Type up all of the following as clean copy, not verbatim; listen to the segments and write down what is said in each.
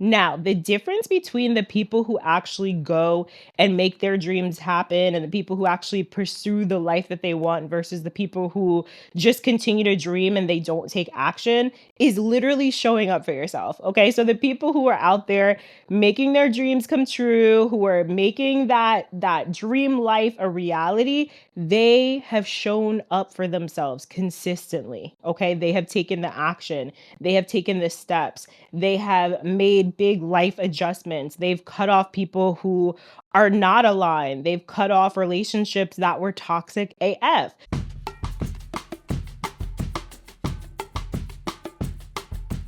Now, the difference between the people who actually go and make their dreams happen and the people who actually pursue the life that they want versus the people who just continue to dream and they don't take action is literally showing up for yourself. Okay. So the people who are out there making their dreams come true, who are making that dream life a reality, they have shown up for themselves consistently. Okay. They have taken the action, they have taken the steps, they have made big life adjustments. They've cut off people who are not aligned. They've cut off relationships that were toxic AF.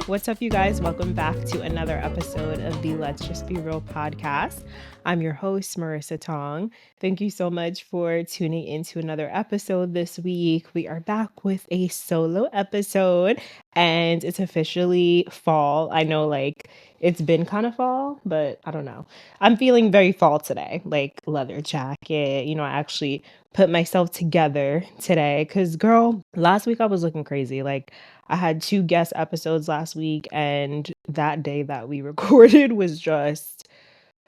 What's up, you guys? Welcome back to another episode of the Let's Just Be Real podcast. I'm your host, Marissa Tong. Thank you so much for tuning into another episode this week. We are back with a solo episode, and it's officially fall. I know, it's been kind of fall, but I don't know. I'm feeling very fall today, like leather jacket. I actually put myself together today because, girl, last week I was looking crazy. I had 2 guest episodes last week, and that day that we recorded was just,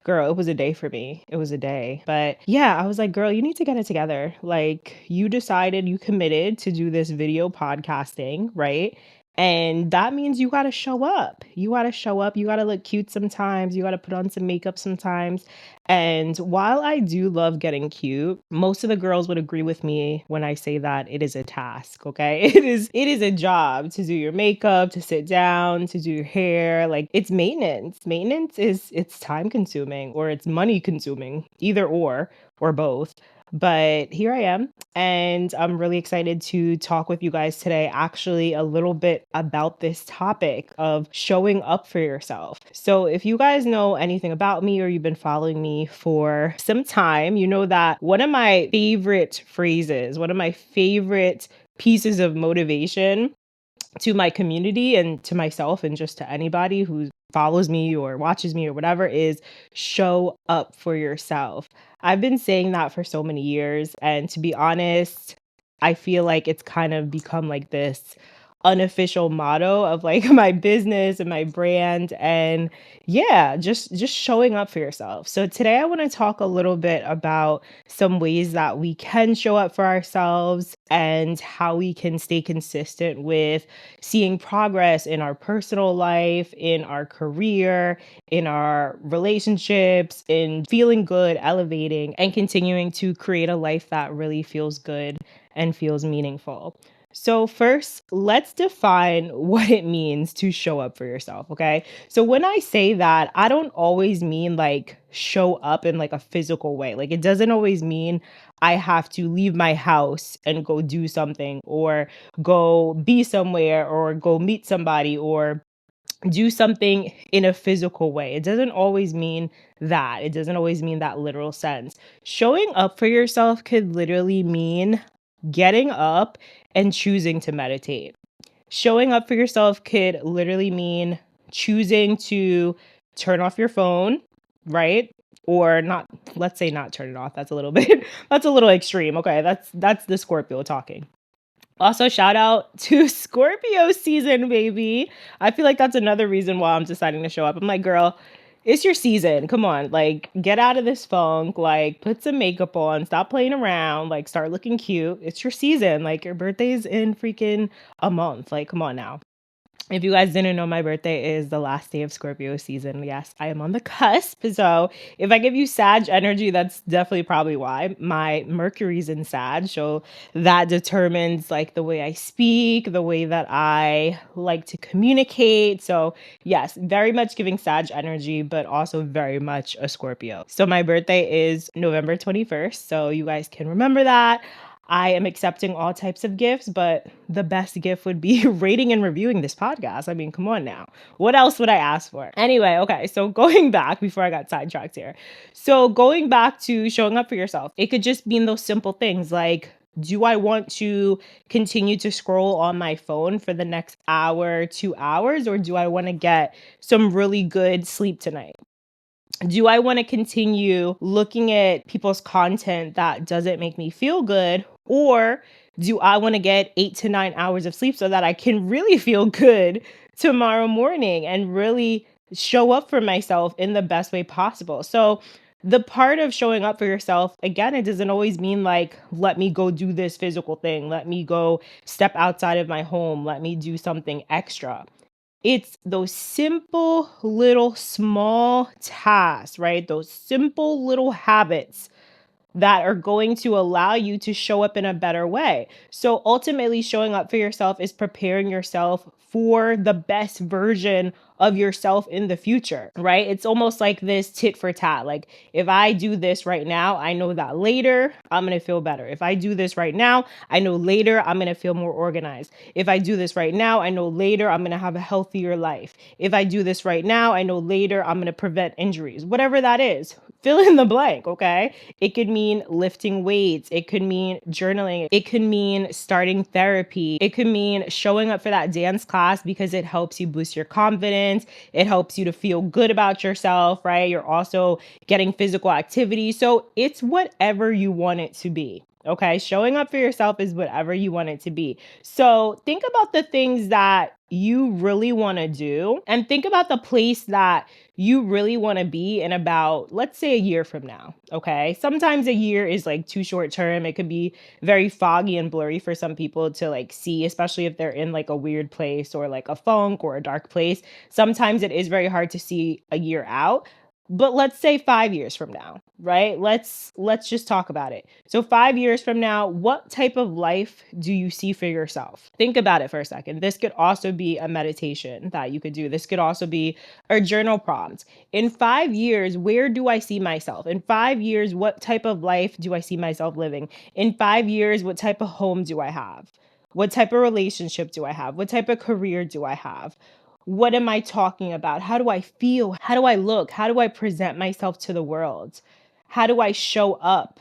girl, it was a day for me. It was a day. But yeah, I was like, girl, you need to get it together. You decided, you committed to do this video podcasting, right? And that means you got to show up. You got to show up. You got to look cute sometimes. You got to put on some makeup sometimes. And while I do love getting cute, most of the girls would agree with me when I say that it is a task, okay? It is a job to do your makeup, to sit down, to do your hair. It's maintenance. Maintenance it's time consuming or it's money consuming, either or both. But here I am, and I'm really excited to talk with you guys today, actually, a little bit about this topic of showing up for yourself. So, if you guys know anything about me or you've been following me for some time, you know that one of my favorite phrases, one of my favorite pieces of motivation to my community and to myself and just to anybody who follows me or watches me or whatever is show up for yourself. I've been saying that for so many years. And to be honest, I feel like it's kind of become like this unofficial motto of my business and my brand. And yeah, just showing up for yourself. So today I want to talk a little bit about some ways that we can show up for ourselves and how we can stay consistent with seeing progress in our personal life, in our career, in our relationships, in feeling good, elevating, and continuing to create a life that really feels good and feels meaningful. So, first, let's define what it means to show up for yourself, okay? So, when I say that, I don't always mean show up in a physical way. It doesn't always mean I have to leave my house and go do something or go be somewhere or go meet somebody or do something in a physical way. It doesn't always mean that. It doesn't always mean that literal sense. Showing up for yourself could literally mean getting up and choosing to meditate. Showing up for yourself could literally mean choosing to turn off your phone, right? Or not, let's say not turn it off. That's a little bit, that's a little extreme. Okay, that's the Scorpio talking. Also, shout out to Scorpio season, baby. I feel like that's another reason why I'm deciding to show up. I'm like, girl, it's your season. Come on, get out of this funk. Put some makeup on. Stop playing around. Start looking cute. It's your season. Your birthday's in freaking a month. Come on now. If you guys didn't know, my birthday is the last day of Scorpio season. Yes, I am on the cusp. So if I give you Sag energy, that's definitely probably why. My Mercury's in Sag. So that determines the way I speak, the way that I like to communicate. So yes, very much giving Sag energy, but also very much a Scorpio. So my birthday is November 21st. So you guys can remember that. I am accepting all types of gifts, but the best gift would be rating and reviewing this podcast. I mean, come on now. What else would I ask for? Anyway, okay, so going back before I got sidetracked here. So going back to showing up for yourself, it could just mean those simple things do I want to continue to scroll on my phone for the next hour, 2 hours, or do I want to get some really good sleep tonight? Do I want to continue looking at people's content that doesn't make me feel good? Or do I want to get 8 to 9 hours of sleep so that I can really feel good tomorrow morning and really show up for myself in the best way possible. So the part of showing up for yourself, again, it doesn't always mean like, let me go do this physical thing, let me go step outside of my home, let me do something extra. It's those simple little small tasks, right? Those simple little habits that are going to allow you to show up in a better way. So ultimately, showing up for yourself is preparing yourself for the best version of yourself in the future, right? It's almost like this tit for tat. Like, if I do this right now, I know that later I'm going to feel better. If I do this right now, I know later I'm going to feel more organized. If I do this right now, I know later I'm going to have a healthier life. If I do this right now, I know later I'm going to prevent injuries. Whatever that is, fill in the blank, okay? It could mean lifting weights. It could mean journaling. It could mean starting therapy. It could mean showing up for that dance class because it helps you boost your confidence. It helps you to feel good about yourself, right? You're also getting physical activity. So it's whatever you want it to be. Okay. Showing up for yourself is whatever you want it to be. So think about the things that you really want to do and think about the place that you really want to be in about, let's say, a year from now. Okay. Sometimes a year is like too short term. It could be very foggy and blurry for some people to like see, especially if they're in like a weird place or like a funk or a dark place. Sometimes it is very hard to see a year out. But let's say 5 years from now, right? Let's just talk about it. So 5 years from now, what type of life do you see for yourself? Think about it for a second. This could also be a meditation that you could do. This could also be a journal prompt. In 5 years, where do I see myself? In 5 years, what type of life do I see myself living? In 5 years, what type of home do I have? What type of relationship do I have? What type of career do I have? What am I talking about? How do I feel? How do I look? How do I present myself to the world? How do I show up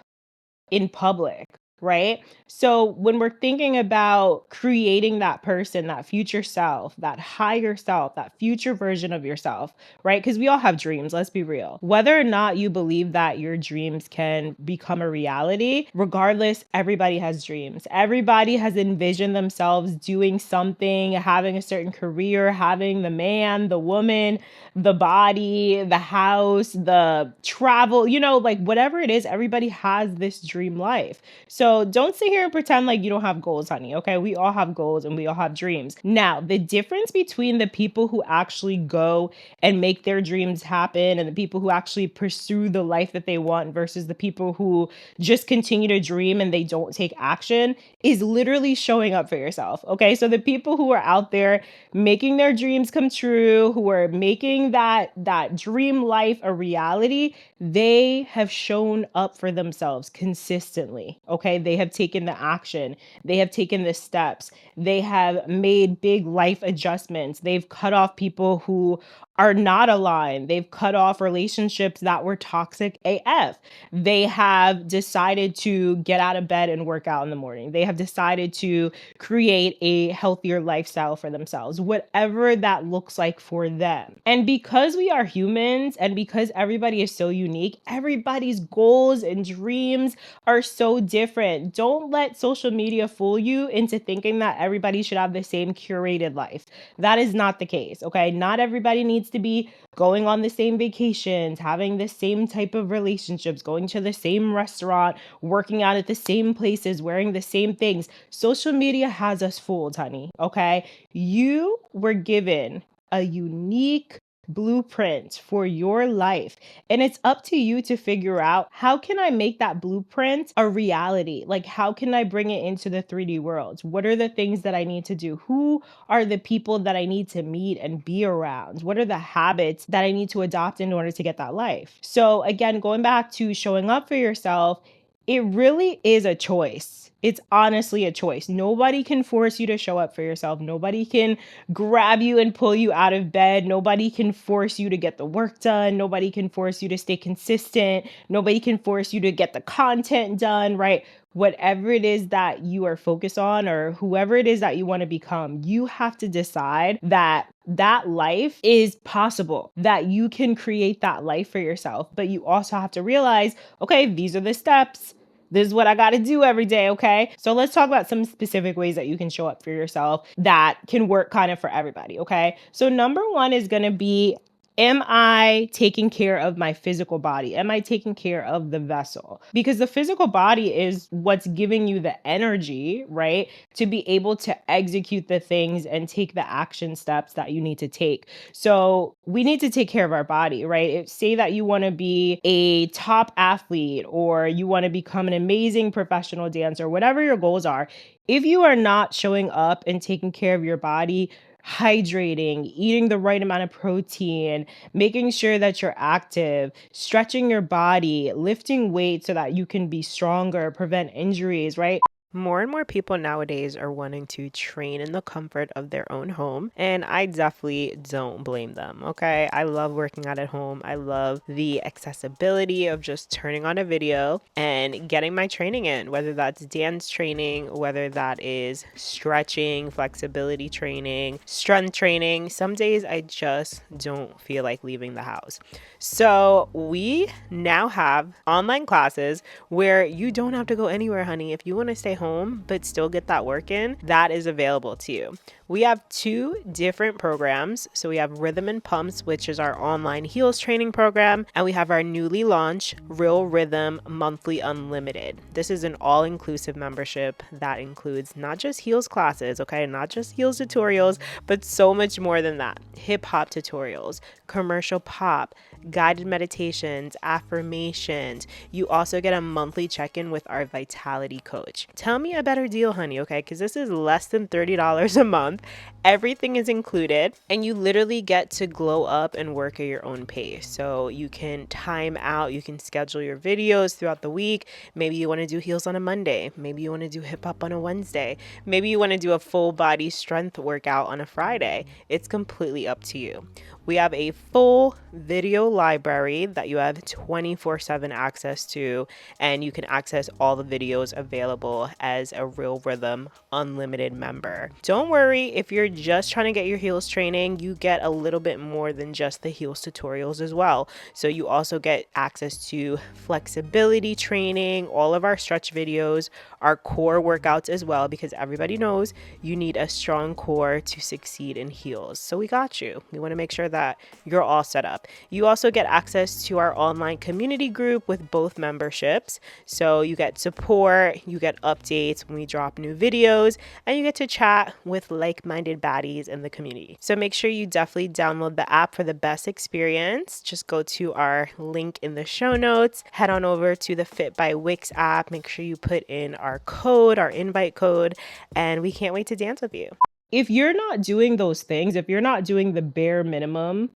in public, right? So when we're thinking about creating that person, that future self, that higher self, that future version of yourself, right? Because we all have dreams, let's be real. Whether or not you believe that your dreams can become a reality, regardless, everybody has dreams. Everybody has envisioned themselves doing something, having a certain career, having the man, the woman, the body, the house, the travel, like whatever it is, everybody has this dream life. So don't sit here and pretend like you don't have goals, honey. Okay. We all have goals and we all have dreams. Now, the difference between the people who actually go and make their dreams happen and the people who actually pursue the life that they want versus the people who just continue to dream and they don't take action is literally showing up for yourself. Okay. So the people who are out there making their dreams come true, who are making that dream life a reality, they have shown up for themselves consistently. Okay? They have taken the action. They have taken the steps. They have made big life adjustments. They've cut off people who are not aligned. They've cut off relationships that were toxic AF. They have decided to get out of bed and work out in the morning. They have decided to create a healthier lifestyle for themselves, whatever that looks like for them. And because we are humans and because everybody is so unique, everybody's goals and dreams are so different. Don't let social media fool you into thinking that everybody should have the same curated life. That is not the case, okay? Not everybody needs to be going on the same vacations, having the same type of relationships, going to the same restaurant, working out at the same places, wearing the same things. Social media has us fooled, honey, okay? You were given a unique blueprint for your life, and it's up to you to figure out, how can I make that blueprint a reality? Like, how can I bring it into the 3D world? What are the things that I need to do? Who are the people that I need to meet and be around? What are the habits that I need to adopt in order to get that life? So again, going back to showing up for yourself, it really is a choice. It's honestly a choice. Nobody can force you to show up for yourself. Nobody can grab you and pull you out of bed. Nobody can force you to get the work done. Nobody can force you to stay consistent. Nobody can force you to get the content done, right? Whatever it is that you are focused on or whoever it is that you want to become, you have to decide that that life is possible, that you can create that life for yourself. But you also have to realize, okay, these are the steps. This is what I got to do every day, okay? So let's talk about some specific ways that you can show up for yourself that can work kind of for everybody, okay? So number one is going to be Am I taking care of my physical body? Am I taking care of the vessel? Because the physical body is what's giving you the energy, right? To be able to execute the things and take the action steps that you need to take. So we need to take care of our body, right? Say that you want to be a top athlete or you want to become an amazing professional dancer, whatever your goals are. If you are not showing up and taking care of your body, hydrating, eating the right amount of protein, making sure that you're active, stretching your body, lifting weights so that you can be stronger, prevent injuries, right? More and more people nowadays are wanting to train in the comfort of their own home, and I definitely don't blame them, okay? I love working out at home. I love the accessibility of just turning on a video and getting my training in, whether that's dance training, whether that is stretching, flexibility training, strength training. Some days I just don't feel like leaving the house. So we now have online classes where you don't have to go anywhere, honey. If you want to stay home but still get that work in, that is available to you. We have two different programs. So we have Rhythm and Pumps, which is our online heels training program, and we have our newly launched Real Rhythm Monthly Unlimited. This is an all-inclusive membership that includes not just heels classes, okay, not just heels tutorials, but so much more than that. Hip hop tutorials, commercial pop, guided meditations, affirmations. You also get a monthly check-in with our vitality coach. Tell me a better deal, honey, okay? Because this is less than $30 a month. Everything is included, and you literally get to glow up and work at your own pace. So you can time out, you can schedule your videos throughout the week. Maybe you want to do heels on a Monday. Maybe you want to do hip hop on a Wednesday. Maybe you want to do a full body strength workout on a Friday. It's completely up to you. We have a full video library that you have 24/7 access to, and you can access all the videos available as a Real Rhythm Unlimited member. Don't worry, if you're just trying to get your heels training, you get a little bit more than just the heels tutorials as well. So you also get access to flexibility training, all of our stretch videos, our core workouts as well, because everybody knows you need a strong core to succeed in heels. So we got you. We want to make sure that you're all set up. You also get access to our online community group with both memberships. So you get support, you get updates when we drop new videos, and you get to chat with like-minded baddies in the community. So make sure you definitely download the app for the best experience. Just go to our link in the show notes, head on over to the Fit by Wix app, make sure you put in our code, our invite code, and we can't wait to dance with you. If you're not doing those things, if you're not doing the bare minimum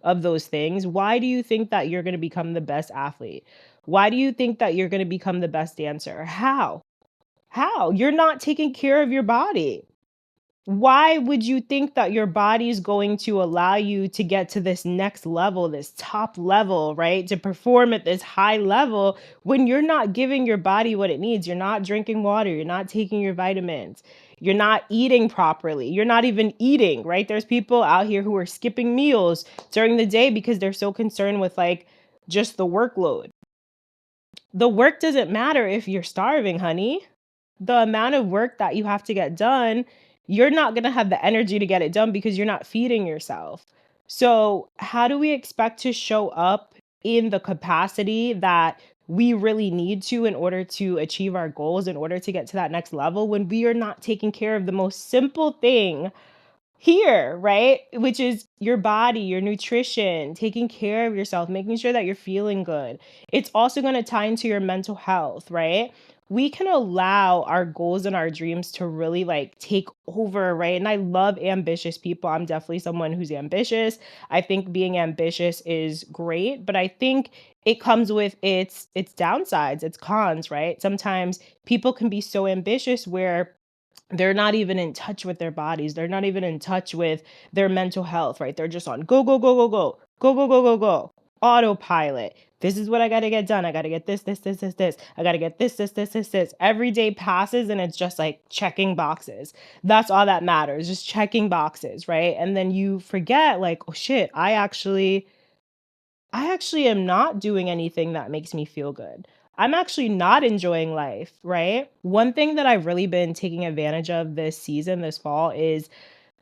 of those things, why do you think that you're going to become the best athlete? Why do you think that you're going to become the best dancer? How? How? You're not taking care of your body. Why would you think that your body is going to allow you to get to this next level, this top level, right? To perform at this high level when you're not giving your body what it needs. You're not drinking water, you're not taking your vitamins, you're not eating properly, you're not even eating, right? There's people out here who are skipping meals during the day because they're so concerned with like just the workload. The work doesn't matter if you're starving, honey. The amount of work that you have to get done, you're not going to have the energy to get it done because you're not feeding yourself. So, how do we expect to show up in the capacity that we really need to in order to achieve our goals, in order to get to that next level, when we are not taking care of the most simple thing here, right? Which is your body, your nutrition, taking care of yourself, making sure that you're feeling good. It's also going to tie into your mental health, right? We can allow our goals and our dreams to really like take over, right? And I love ambitious people. I'm definitely someone who's ambitious. I think being ambitious is great, but I think it comes with its downsides, its cons, right? Sometimes people can be so ambitious where they're not even in touch with their bodies. They're not even in touch with their mental health, right? They're just on go, go, go, go, go, go, go, go, go, go, autopilot. This is what I got to get done. I got to get this, this, this, this, this. I got to get this, this, this, this, this. Every day passes and it's just like checking boxes. That's all that matters, just checking boxes, right? And then you forget, like, oh shit, I actually am not doing anything that makes me feel good. I'm actually not enjoying life, right? One thing that I've really been taking advantage of this season, this fall, is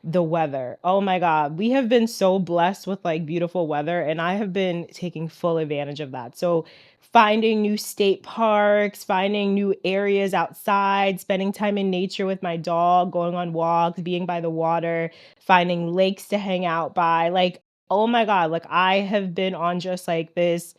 the weather. Oh my God. We have been so blessed with like beautiful weather, and I have been taking full advantage of that. So, finding new state parks, finding new areas outside, spending time in nature with my dog, going on walks, being by the water, finding lakes to hang out by. Like, oh my God, like I have been on just like this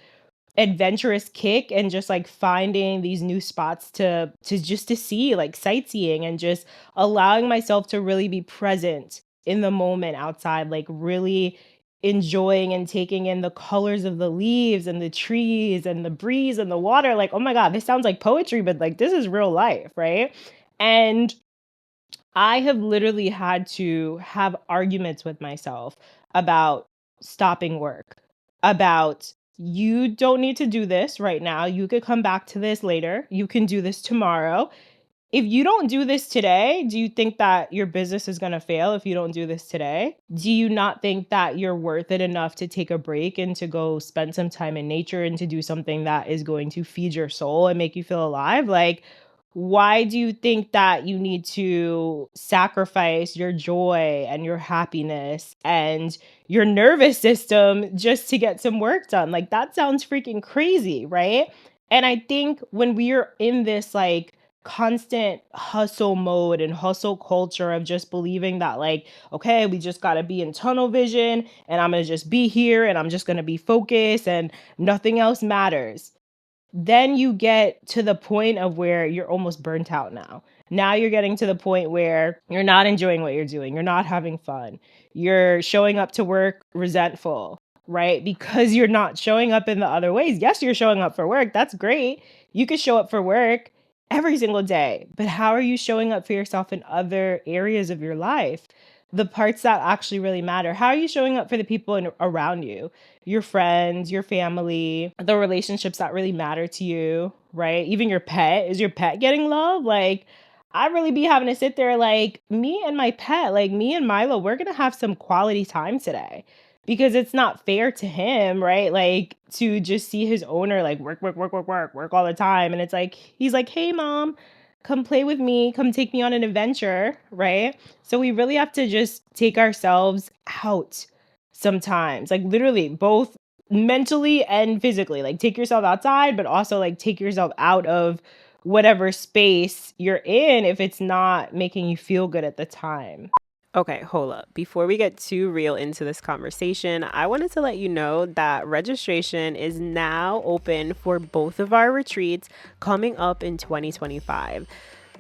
adventurous kick and just like finding these new spots to see, like sightseeing, and just allowing myself to really be present in the moment outside, like really enjoying and taking in the colors of the leaves and the trees and the breeze and the water. Like, oh my God, this sounds like poetry, but like this is real life, right? And I have literally had to have arguments with myself about stopping work, about you don't need to do this right now. You could come back to this later. You can do this tomorrow. If you don't do this today, do you think that your business is going to fail if you don't do this today? Do you not think that you're worth it enough to take a break and to go spend some time in nature and to do something that is going to feed your soul and make you feel alive? Like, why do you think that you need to sacrifice your joy and your happiness and your nervous system just to get some work done? Like, that sounds freaking crazy, right? And I think when we are in this like constant hustle mode and hustle culture of just believing that like, okay, we just got to be in tunnel vision, and I'm going to just be here, and I'm just going to be focused, and nothing else matters, then you get to the point of where you're almost burnt out now. Now you're getting to the point where you're not enjoying what you're doing. You're not having fun. You're showing up to work resentful, right? Because you're not showing up in the other ways. Yes, you're showing up for work. That's great. You could show up for work every single day. But how are you showing up for yourself in other areas of your life? The parts that actually really matter. How are you showing up for the people around you? Your friends, your family, the relationships that really matter to you, right? Even your pet. Is your pet getting love? Like, I really be having to sit there, like, me and my pet, like me and Milo, we're going to have some quality time today, because it's not fair to him, right? Like, to just see his owner like work, work, work, work, work, work all the time. And it's like, he's like, hey, mom, come play with me, come take me on an adventure, right? So we really have to just take ourselves out sometimes, like literally both mentally and physically. Like, take yourself outside, but also like take yourself out of whatever space you're in if it's not making you feel good at the time. Okay, hold up. Before we get too real into this conversation, I wanted to let you know that registration is now open for both of our retreats coming up in 2025.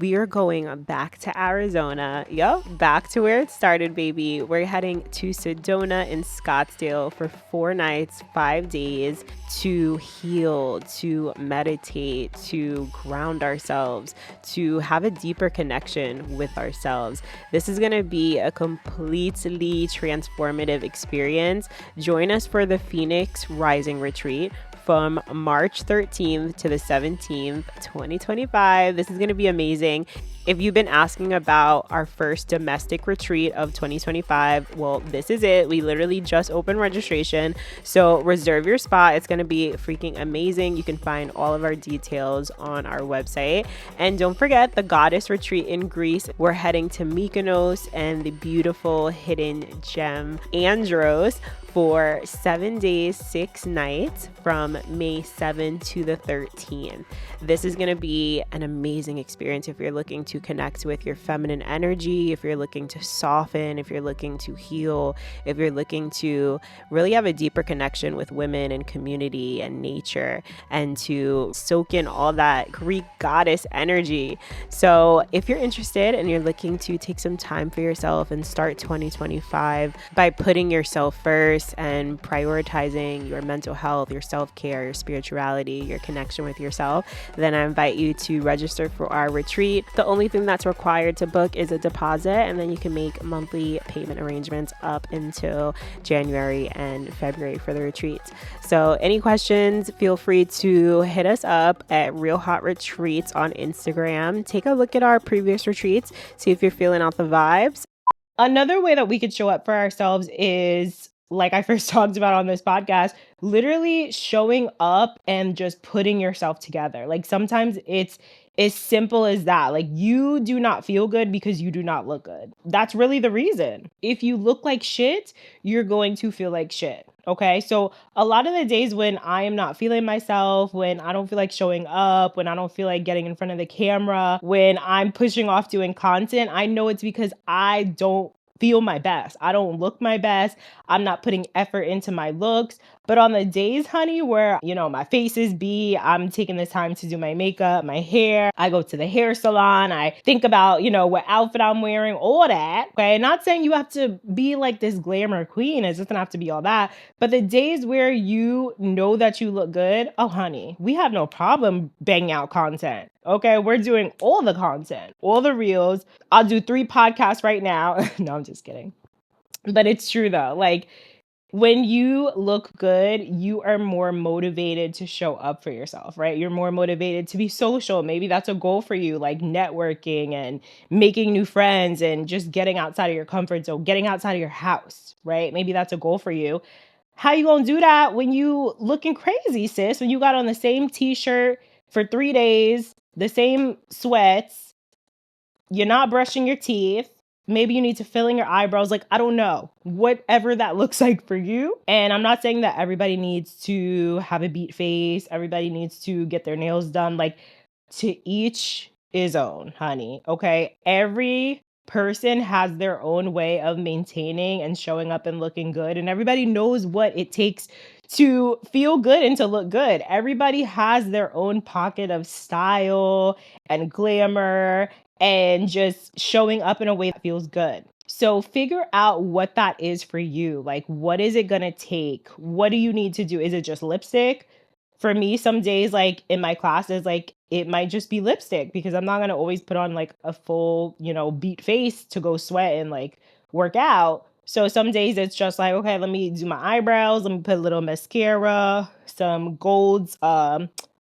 We are going back to Arizona. Yup, back to where it started, baby. We're heading to Sedona in Scottsdale for 4 nights, 5 days to heal, to meditate, to ground ourselves, to have a deeper connection with ourselves. This is going to be a completely transformative experience. Join us for the Phoenix Rising Retreat from March 13th to the 17th, 2025. This is going to be amazing. If you've been asking about our first domestic retreat of 2025, well, this is it. We literally just opened registration. So reserve your spot. It's going to be freaking amazing. You can find all of our details on our website. And don't forget the Goddess Retreat in Greece. We're heading to Mykonos and the beautiful hidden gem Andros for 7 days, 6 nights from May 7th to the 13th. This is going to be an amazing experience if you're looking to connect with your feminine energy, if you're looking to soften, if you're looking to heal, if you're looking to really have a deeper connection with women and community and nature, and to soak in all that Greek goddess energy. So if you're interested and you're looking to take some time for yourself and start 2025 by putting yourself first and prioritizing your mental health, your self-care, your spirituality, your connection with yourself, then I invite you to register for our retreat. The only thing that's required to book is a deposit, and then you can make monthly payment arrangements up until January and February for the retreats. So any questions, feel free to hit us up at Real Hot Retreats on Instagram. Take a look at our previous retreats, see if you're feeling out the vibes. Another way that we could show up for ourselves is, like I first talked about on this podcast, literally showing up and just putting yourself together. Like, sometimes it's As simple as that. Like, you do not feel good because you do not look good. That's really the reason. If you look like shit, you're going to feel like shit. Okay. So, a lot of the days when I am not feeling myself, when I don't feel like showing up, when I don't feel like getting in front of the camera, when I'm pushing off doing content, I know it's because I don't feel my best. I don't look my best. I'm not putting effort into my looks. But on the days, honey, where, my face is B, I'm taking the time to do my makeup, my hair, I go to the hair salon, I think about, what outfit I'm wearing, all that. Okay. Not saying you have to be like this glamour queen. It doesn't have to be all that. But the days where you know that you look good, oh, honey, we have no problem banging out content. Okay. We're doing all the content, all the reels. I'll do 3 podcasts right now. No, I'm just kidding. But it's true though. Like, when you look good, you are more motivated to show up for yourself, right? You're more motivated to be social. Maybe that's a goal for you, like networking and making new friends and just getting outside of your comfort zone, getting outside of your house, right? Maybe that's a goal for you. How you gonna do that when you looking crazy, sis? When you got on the same t-shirt for 3 days, the same sweats, you're not brushing your teeth. Maybe you need to fill in your eyebrows. Like, I don't know, whatever that looks like for you. And I'm not saying that everybody needs to have a beat face. Everybody needs to get their nails done. Like, to each his own, honey. Okay. Every person has their own way of maintaining and showing up and looking good. And everybody knows what it takes to feel good and to look good. Everybody has their own pocket of style and glamour and just showing up in a way that feels good. So figure out what that is for you. Like, what is it going to take? What do you need to do? Is it just lipstick? For me, some days, like in my classes, like it might just be lipstick because I'm not going to always put on like a full, beat face to go sweat and like work out. So some days it's just like, okay, let me do my eyebrows. Let me put a little mascara, some golds,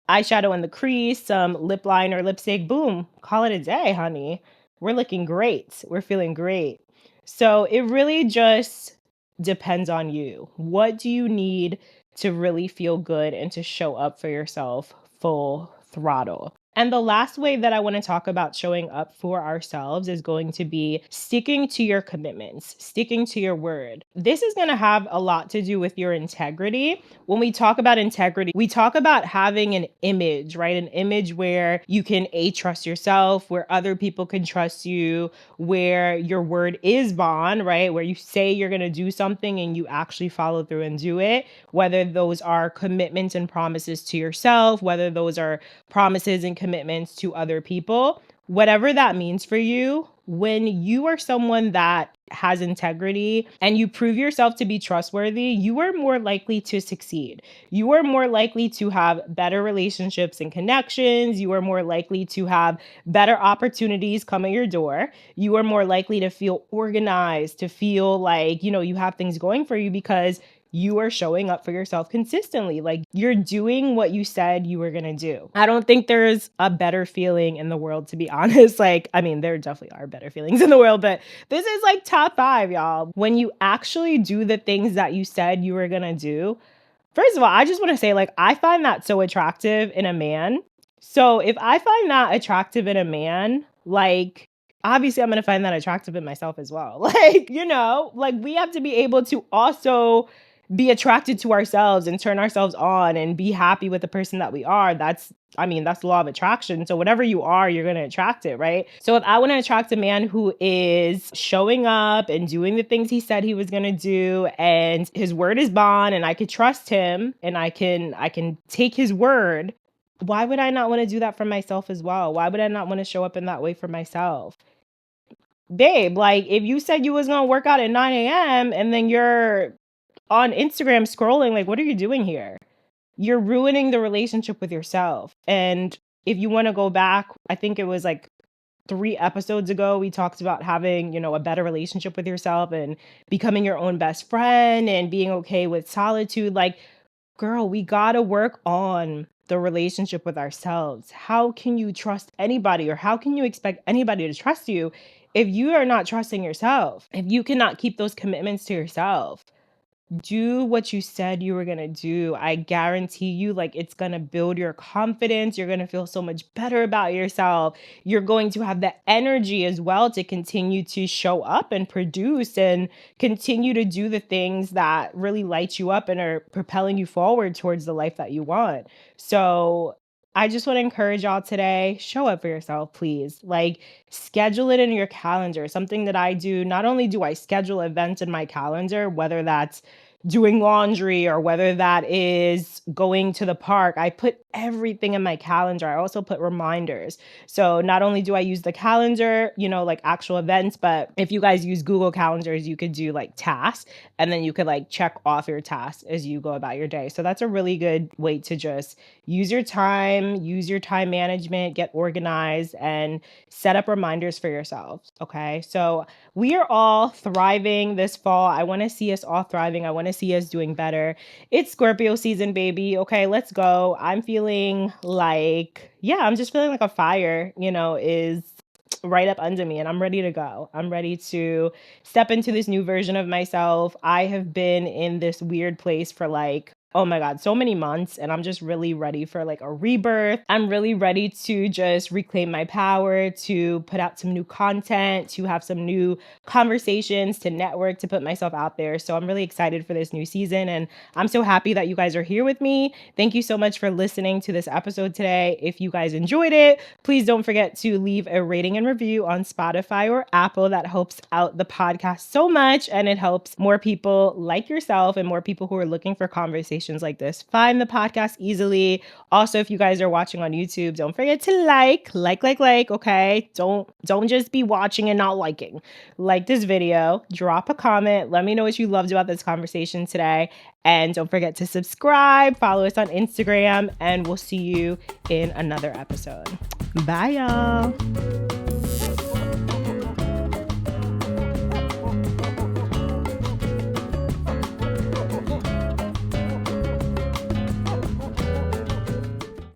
eyeshadow in the crease, some lip liner, lipstick, boom, call it a day, honey. We're looking great. We're feeling great. So it really just depends on you. What do you need to really feel good and to show up for yourself full throttle? And the last way that I want to talk about showing up for ourselves is going to be sticking to your commitments, sticking to your word. This is going to have a lot to do with your integrity. When we talk about integrity, we talk about having an image, right? An image where you can trust yourself, where other people can trust you, where your word is bond, right? Where you say you're going to do something and you actually follow through and do it, whether those are commitments and promises to yourself, whether those are promises and commitments to other people, whatever that means for you. When you are someone that has integrity and you prove yourself to be trustworthy, you are more likely to succeed. You are more likely to have better relationships and connections. You are more likely to have better opportunities come at your door. You are more likely to feel organized, to feel like, you have things going for you because you are showing up for yourself consistently. Like, you're doing what you said you were going to do. I don't think there's a better feeling in the world, to be honest. Like, I mean, there definitely are better feelings in the world, but this is like top 5, y'all. When you actually do the things that you said you were going to do. First of all, I just want to say, like, I find that so attractive in a man. So if I find that attractive in a man, like, obviously I'm going to find that attractive in myself as well. Like, like we have to be able to also be attracted to ourselves and turn ourselves on and be happy with the person that we are. That's the law of attraction. So whatever you are, you're going to attract it, right? So if I want to attract a man who is showing up and doing the things he said he was going to do and his word is bond and I could trust him and I can take his word, why would I not want to do that for myself as well? Why would I not want to show up in that way for myself? Babe, like if you said you was going to work out at 9 a.m. and then you're on Instagram scrolling, like, what are you doing here? You're ruining the relationship with yourself. And if you want to go back, I think it was like 3 episodes ago, we talked about having, a better relationship with yourself and becoming your own best friend and being okay with solitude. Like, girl, we got to work on the relationship with ourselves. How can you trust anybody or how can you expect anybody to trust you if you are not trusting yourself? If you cannot keep those commitments to yourself? do what you said you were going to do. I guarantee you, like, it's going to build your confidence. You're going to feel so much better about yourself. You're going to have the energy as well to continue to show up and produce and continue to do the things that really light you up and are propelling you forward towards the life that you want. So I just want to encourage y'all today, show up for yourself, please. Like, schedule it in your calendar. Something that I do, not only do I schedule events in my calendar, whether that's doing laundry or whether that is going to the park, I put everything in my calendar. I also put reminders. So not only do I use the calendar, like actual events, but if you guys use Google Calendars, you could do like tasks and then you could like check off your tasks as you go about your day. So that's a really good way to just use your time management, get organized, and set up reminders for yourself. Okay. So we are all thriving this fall. I want to see us all thriving. I want to see us doing better. It's Scorpio season, baby. Okay, let's go. I'm feeling like, I'm just feeling like a fire, is right up under me and I'm ready to go. I'm ready to step into this new version of myself. I have been in this weird place for like, oh my God, so many months. And I'm just really ready for like a rebirth. I'm really ready to just reclaim my power, to put out some new content, to have some new conversations, to network, to put myself out there. So I'm really excited for this new season. And I'm so happy that you guys are here with me. Thank you so much for listening to this episode today. If you guys enjoyed it, please don't forget to leave a rating and review on Spotify or Apple. That helps out the podcast so much. And it helps more people like yourself and more people who are looking for conversations like this find the podcast easily. Also, if you guys are watching on YouTube, don't forget to like, okay? Don't just be watching and not liking. Like this video, drop a comment, let me know what you loved about this conversation today, and don't forget to subscribe, follow us on Instagram, and we'll see you in another episode. Bye, y'all.